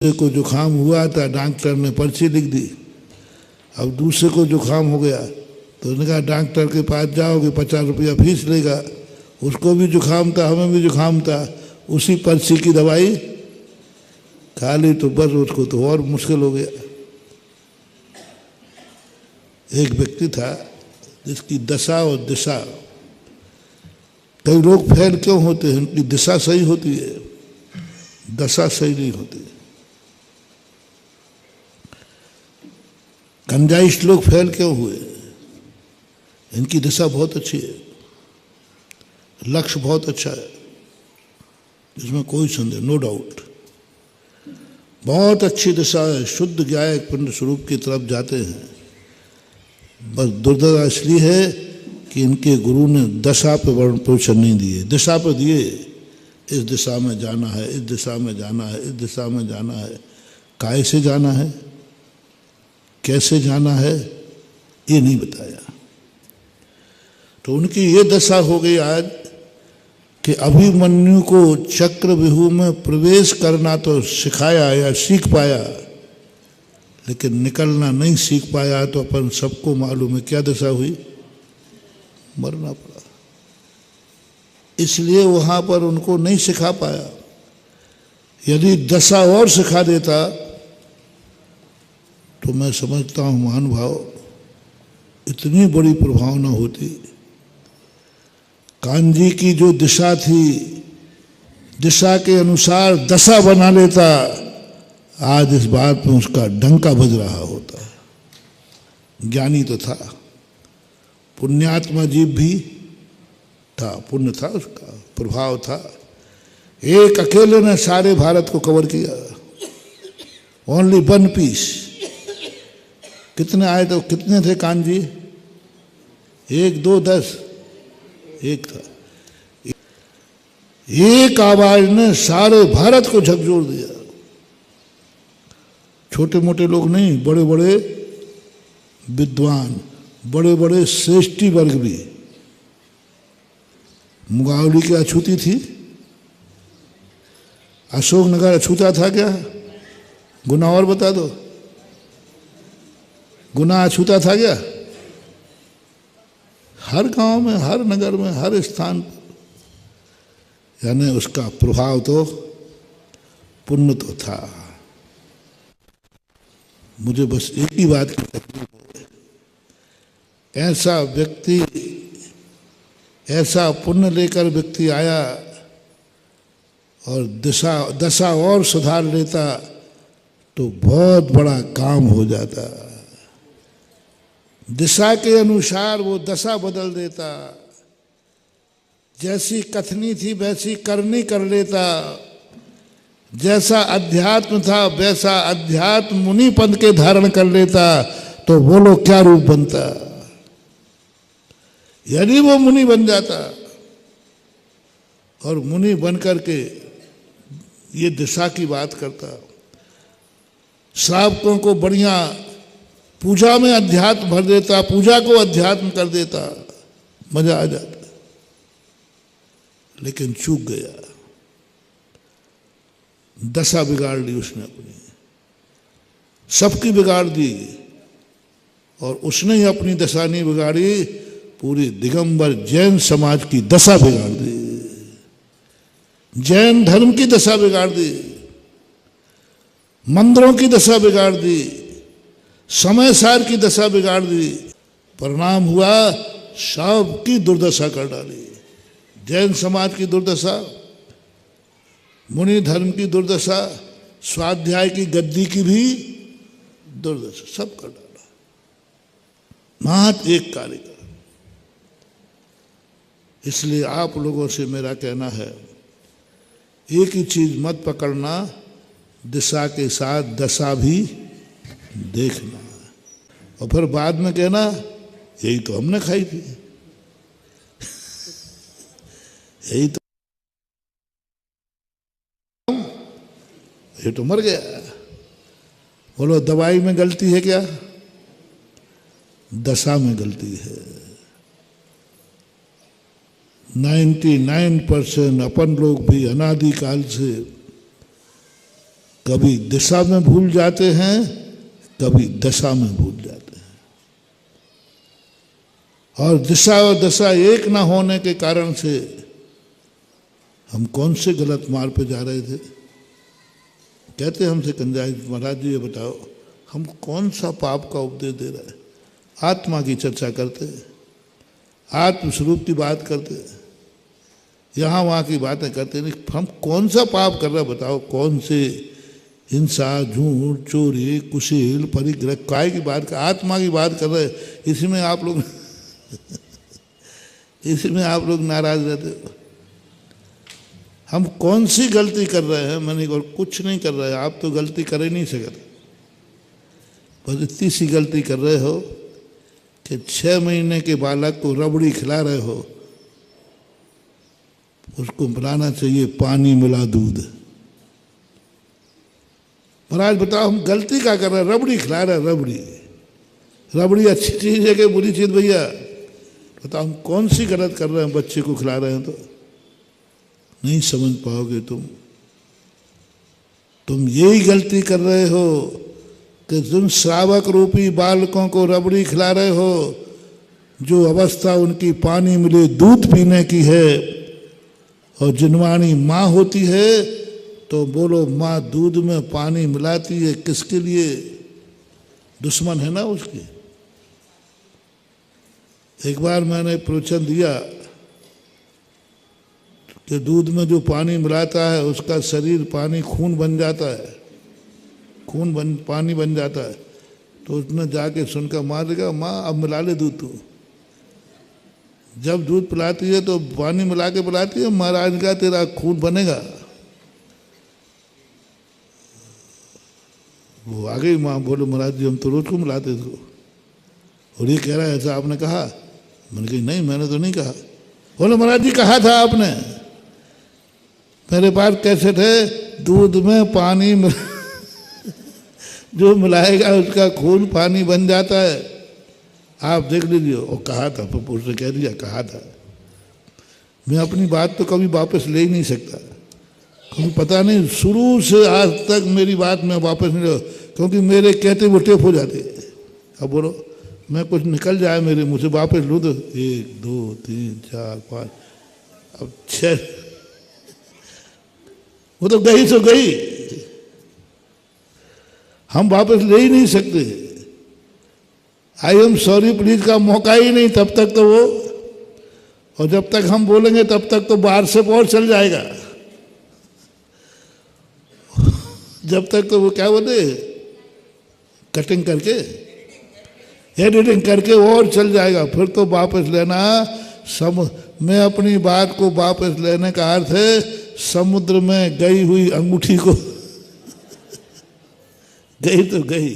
को जुकाम हुआ था, डॉक्टर ने पर्ची लिख दी। अब दूसरे को जुकाम हो गया तो उसने कहा डॉक्टर के पास जाओगे 50 रुपया फीस लेगा। उसको भी जुकाम था, हमें भी जुकाम था, उसी पर्ची की दवाई खा ली तो बस उसको तो और मुश्किल हो गया। एक व्यक्ति था जिसकी दशा और दिशा, कई लोग फेल क्यों होते हैं? उनकी दिशा सही होती है, दशा सही नहीं होती। कंजाइश लोग फेल क्यों हुए? इनकी दिशा बहुत अच्छी है, लक्ष्य बहुत अच्छा है, इसमें कोई संदेह, नो डाउट। बहुत अच्छी दिशा है, शुद्ध ज्ञाय पुण्य स्वरूप की तरफ जाते हैं। बस दुर्दशा इसलिए है कि इनके गुरु ने दशा पे वर्ण पोषण नहीं दिए, दिशा पे दिए। इस दिशा में जाना है, इस दिशा में जाना है, इस दिशा में जाना है। कैसे जाना है, कैसे जाना है, ये नहीं बताया। तो उनकी ये दशा हो गई आज कि अभिमन्यु को चक्रव्यूह में प्रवेश करना तो सिखाया या सीख पाया, लेकिन निकलना नहीं सीख पाया। तो अपन सबको मालूम है क्या दशा हुई, मरना पड़ा। इसलिए वहां पर उनको नहीं सिखा पाया। यदि दशा और सिखा देता तो मैं समझता हूं महानुभाव इतनी बड़ी प्रभावना होती। कान्जी की जो दिशा थी, दिशा के अनुसार दशा बना लेता, आज इस बात में उसका डंका बज रहा होता। ज्ञानी तो था, पुण्यात्मा जीव भी था, पुण्य था, उसका प्रभाव था। एक अकेले ने सारे भारत को कवर किया, ओनली वन पीस। कितने आए तो कितने थे कान्जी? 1, 2, 10, एक था। एक आवाज ने सारे भारत को झकझोर दिया। छोटे मोटे लोग नहीं, बड़े बड़े विद्वान, बड़े बड़े श्रेष्ठी वर्ग भी। मुगावली की अछूती थी, अशोकनगर अछूता था क्या? गुना और बता दो, गुना अछूता था क्या? हर गांव में, हर नगर में, हर स्थान पर, यानी उसका प्रभाव तो पुण्य तो था। मुझे बस एक ही बात की तकलीफ है, ऐसा व्यक्ति, ऐसा पुण्य लेकर व्यक्ति आया और दशा और सुधार लेता तो बहुत बड़ा काम हो जाता। दिशा के अनुसार वो दशा बदल देता। जैसी कथनी थी वैसी करनी कर लेता। जैसा अध्यात्म था वैसा अध्यात्म मुनि पद के धारण कर लेता। तो बोलो क्या रूप बनता यदि वो मुनि बन जाता। और मुनि बन करके ये दिशा की बात करता, श्रावकों को बढ़िया पूजा में अध्यात्म भर देता, पूजा को अध्यात्म कर देता, मजा आ जाता। लेकिन चूक गया, दशा बिगाड़ ली उसने अपनी, सबकी बिगाड़ दी। और उसने ही अपनी दशा नहीं बिगाड़ी, पूरी दिगंबर जैन समाज की दशा बिगाड़ दी, जैन धर्म की दशा बिगाड़ दी, मंदिरों की दशा बिगाड़ दी, समय सार की दशा बिगाड़ दी। परिणाम हुआ सबकी दुर्दशा कर डाली। जैन समाज की दुर्दशा, मुनि धर्म की दुर्दशा, स्वाध्याय की गद्दी की भी दुर्दशा, सब कर डाला। मात्र एक कार्य का। इसलिए आप लोगों से मेरा कहना है, एक ही चीज मत पकड़ना, दिशा के साथ दशा भी देखना। और फिर बाद में कहना यही तो हमने खाई थी, यही तो, ये तो मर गया। बोलो दवाई में गलती है क्या? दशा में गलती है। 99% अपन लोग भी अनादिकाल से कभी दिशा में भूल जाते हैं, कभी दशा में भूल जाते हैं। और दिशा और दशा एक ना होने के कारण से हम कौन से गलत मार्ग पे जा रहे थे। कहते हमसे कंजाई, महाराज जी ये बताओ हम कौन सा पाप का उपदेश दे रहे हैं। आत्मा की चर्चा करते, आत्मस्वरूप की बात करते, यहाँ वहाँ की बातें करते, नहीं हम कौन सा पाप कर रहे हैं बताओ। कौन से हिंसा, झूठ, चोरी, कुशील, परिग्रह, काय की बात कर, आत्मा की बात कर रहे। इसमें आप लोग इसमें आप लोग नाराज रहते हो। हम कौन सी गलती कर रहे हैं। मैंने और कुछ नहीं कर रहे, आप तो गलती कर ही नहीं सकते, बस इतनी सी गलती कर रहे हो कि 6 महीने के बालक को रबड़ी खिला रहे हो, उसको बनाना चाहिए पानी मिला दूध। महाराज बताओ हम गलती क्या कर रहे हैं। रबड़ी खिला रहे हैं, रबड़ी, रबड़ी अच्छी चीज है कि बुरी चीज भैया बताओ। हम कौन सी गलत कर रहे हैं, बच्चे को खिला रहे हैं तो नहीं समझ पाओगे तुम यही गलती कर रहे हो कि तुम श्रावक रूपी बालकों को रबड़ी खिला रहे हो। जो अवस्था उनकी पानी मिले दूध पीने की है, और जिनवाणी माँ होती है तो बोलो माँ दूध में पानी मिलाती है किसके लिए, दुश्मन है ना उसके। एक बार मैंने प्रवचन दिया कि दूध में जो पानी मिलाता है उसका शरीर पानी खून बन जाता है, पानी बन जाता है। तो उसने जाके सुनकर माँ ने कहा माँ अब मिला ले दूध तू। जब दूध पिलाती है तो पानी मिला के पिलाती है, महाराज का तेरा खून बनेगा। वो आ गई माँ, बोलो महाराज जी हम तो रोज को मिलाते थे। और ये कह रहा है ऐसा आपने कहा। मैंने कही नहीं मैंने तो नहीं कहा। बोलो महाराज जी कहा था आपने। मेरे पास कैसे थे, दूध में पानी जो मिलाएगा उसका खून पानी बन जाता है, आप देख लीजिए। और कहा था, उसने कह दिया कहा था। मैं अपनी बात तो कभी वापस ले ही नहीं सकता, क्योंकि पता नहीं शुरू से आज तक मेरी बात में वापस नहीं ले, क्योंकि मेरे कहते वो टेप हो जाते। अब बोलो मैं कुछ निकल जाए मेरे मुँह से वापस लूँ तो 1 2 3 4 5 अब 6, वो तो गई सो गई, हम वापस ले ही नहीं सकते। आई एम सॉरी प्लीज का मौका ही नहीं तब तक तो वो, और जब तक हम बोलेंगे तब तक तो बाहर से और चल जाएगा। जब तक तो वो क्या बोले कटिंग करके एडिटिंग करके और चल जाएगा, फिर तो वापस लेना। मैं अपनी बात को वापस लेने का अर्थ है समुद्र में गई हुई अंगूठी को गई तो गई।